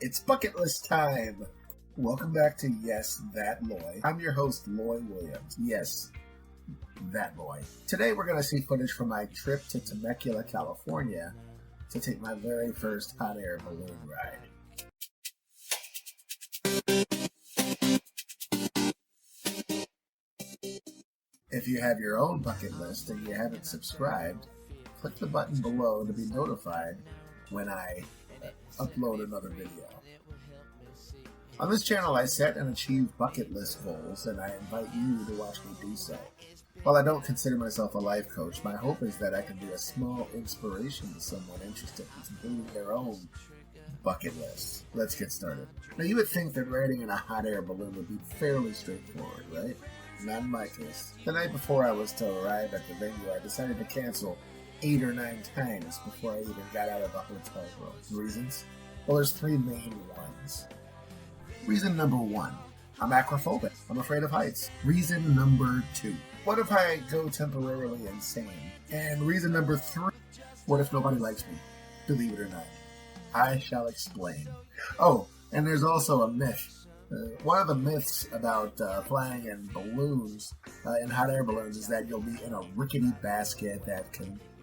It's bucket list time. Welcome back to Yes, That Loy. I'm your host, Loy Williams. Yes, that Loy. Today we're going to see footage from my trip to Temecula, California to take my very first hot air balloon ride. If you have your own bucket list and you haven't subscribed, click the button below to be notified when I upload another video. On this channel, I set and achieve bucket list goals, and I invite you to watch me do so. While I don't consider myself a life coach, my hope is that I can be a small inspiration to someone interested in completing their own bucket list. Let's get started. Now, you would think that riding in a hot air balloon would be fairly straightforward, right? Not in my case. The night before I was to arrive at the venue, I decided to cancel 8 or 9 times before I even got out of the hotel room. Reasons? Well, there's 3 main ones. Reason number 1, I'm aquaphobic. I'm afraid of heights. Reason number 2, what if I go temporarily insane? And reason number 3, what if nobody likes me? Believe it or not, I shall explain. Oh, and there's also a myth. One of the myths about flying in balloons, in hot air balloons, is that you'll be in a rickety basket that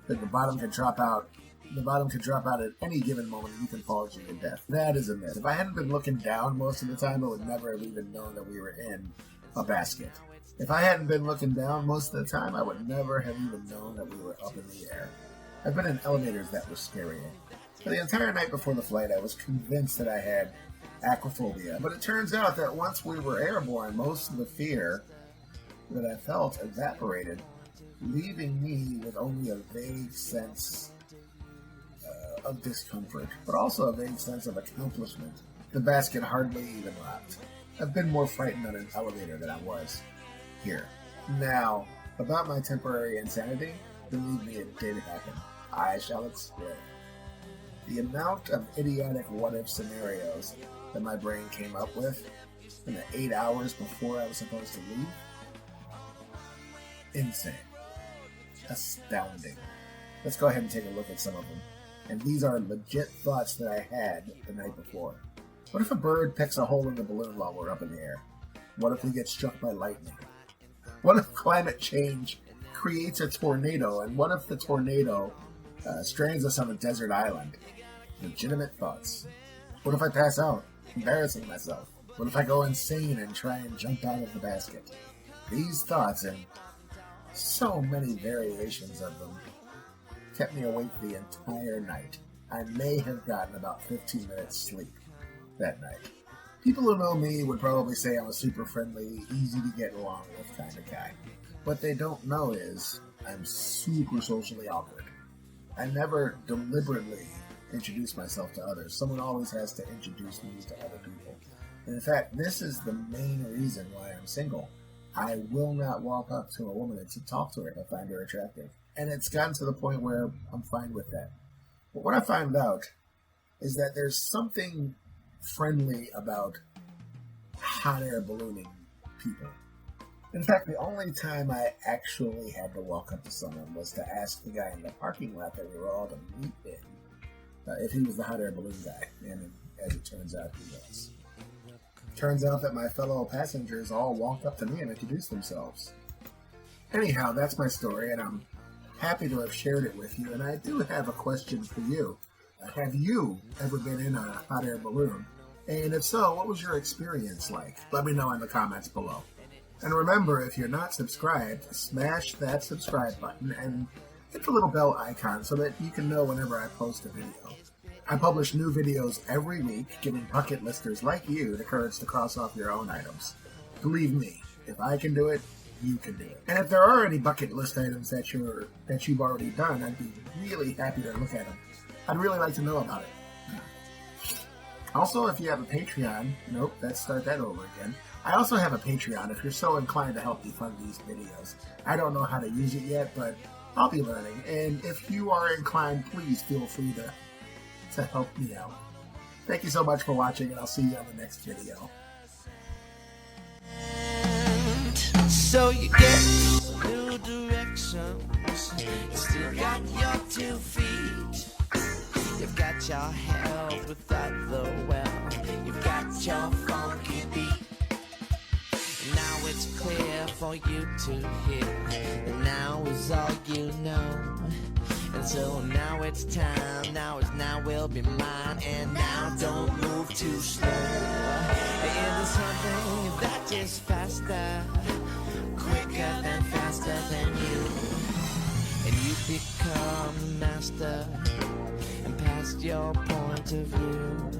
the bottom can drop out. The bottom could drop out at any given moment and you can fall to your death. That is a myth. If I hadn't been looking down most of the time, I would never have even known that we were in a basket. If I hadn't been looking down most of the time, I would never have even known that we were up in the air. I've been in elevators that were scarier. For the entire night before the flight, I was convinced that I had aquaphobia. But it turns out that once we were airborne, most of the fear that I felt evaporated, leaving me with only a vague sense of discomfort, but also a vague sense of accomplishment. The basket hardly even rocked. I've been more frightened on an elevator than I was here. Now, about my temporary insanity, believe me, it did happen. I shall explain. The amount of idiotic what-if scenarios that my brain came up with in the 8 hours before I was supposed to leave, insane. Astounding. Let's go ahead and take a look at some of them. And these are legit thoughts that I had the night before. What if a bird picks a hole in the balloon while we're up in the air? What if we get struck by lightning? What if climate change creates a tornado? And what if the tornado strands us on a desert island? Legitimate thoughts. What if I pass out, embarrassing myself? What if I go insane and try and jump out of the basket? These thoughts, and so many variations of them, kept me awake the entire night. I may have gotten about 15 minutes sleep that night. People who know me would probably say I'm a super friendly, easy to get along with kind of guy. What they don't know is I'm super socially awkward. I never deliberately introduce myself to others. Someone always has to introduce me to other people. And in fact, this is the main reason why I'm single. I will not walk up to a woman and to talk to her if I find her attractive. And it's gotten to the point where I'm fine with that. But what I found out is that there's something friendly about hot air ballooning people. In fact, the only time I actually had to walk up to someone was to ask the guy in the parking lot that we were all to meet in if he was the hot air balloon guy. And as it turns out, he was. Turns out that my fellow passengers all walked up to me and introduced themselves. Anyhow, that's my story, and I'm happy to have shared it with you. And I do have a question for you. Have you ever been in a hot air balloon? And if so, what was your experience like? Let me know in the comments below. And remember, if you're not subscribed, smash that subscribe button and hit the little bell icon so that you can know whenever I post a video. I publish new videos every week, giving bucket listers like you the courage to cross off your own items. Believe me, if I can do it, you can do it. And if there are any bucket list items that you've already done, I'd be really happy to look at them. I'd really like to know about it. Also, if you have a Patreon, let's start that over again. I also have a Patreon if you're so inclined to help me fund these videos. I don't know how to use it yet, but I'll be learning. And if you are inclined, please feel free to help me out. Thank you so much for watching, and I'll see you on the next video. So you get new directions, you still got your 2 feet, you've got your health without the wealth. your funky beat. Now it's clear for you to hear, and now is all you know. And so now it's time, now will be mine, and now don't move too slow. Into something that is faster, quicker than faster than you. And you become the master, and past your point of view,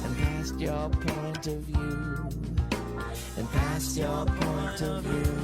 and past your point of view, and past your point of view.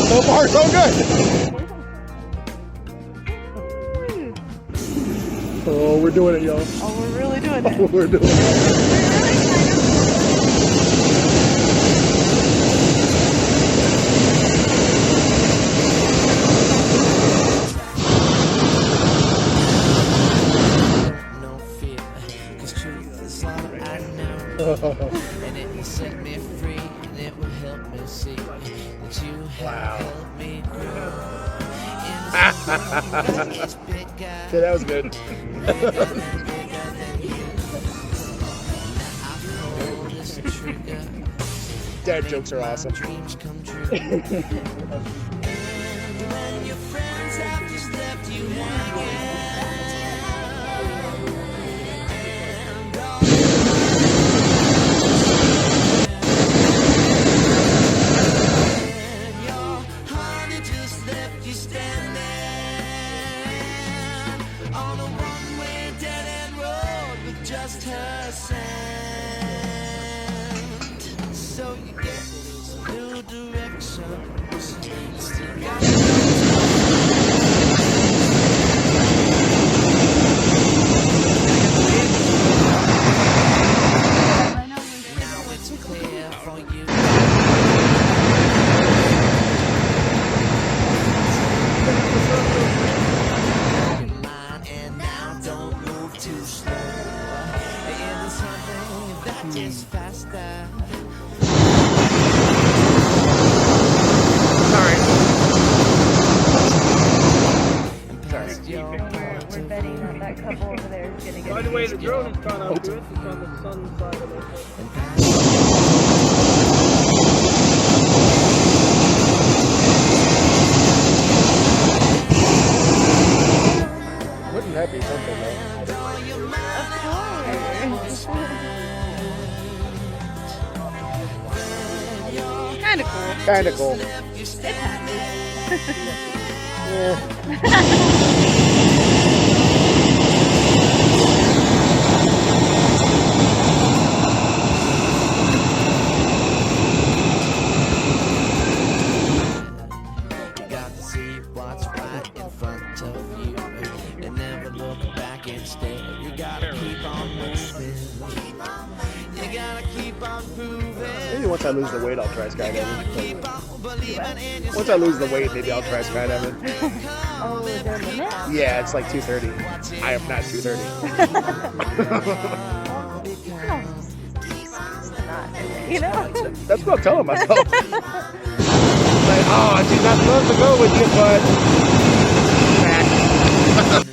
So far, so good. Oh, we're doing it, y'all. Oh, we're really doing it. Oh, we're doing it. And it will set me free, and it will help me see that you have helped me grow. Okay, that was good. Dad jokes are awesome. Dreams come true. And when your friends have just left you hanging. Just her scent. So you get some new directions. Still got now it's clear for you. Your mind, and now don't move too slow. That is faster. Sorry. We're betting that couple over there is going to get. By the way, the drone is gone out good. It's on the sun side of it. Wouldn't that be something, though? Kind of cool. Kind of cool. Yeah. You got to see what's right in front of you, and never look back instead. You gotta keep on moving. You gotta keep Maybe once I lose the weight, I'll try skydiving. Once I lose the weight, maybe I'll try skydiving. Oh, is there a limit? Yeah, it's like 230. I am not 230. You know? That's what I'm telling myself. Like, oh, geez, I'd love to go with you, but...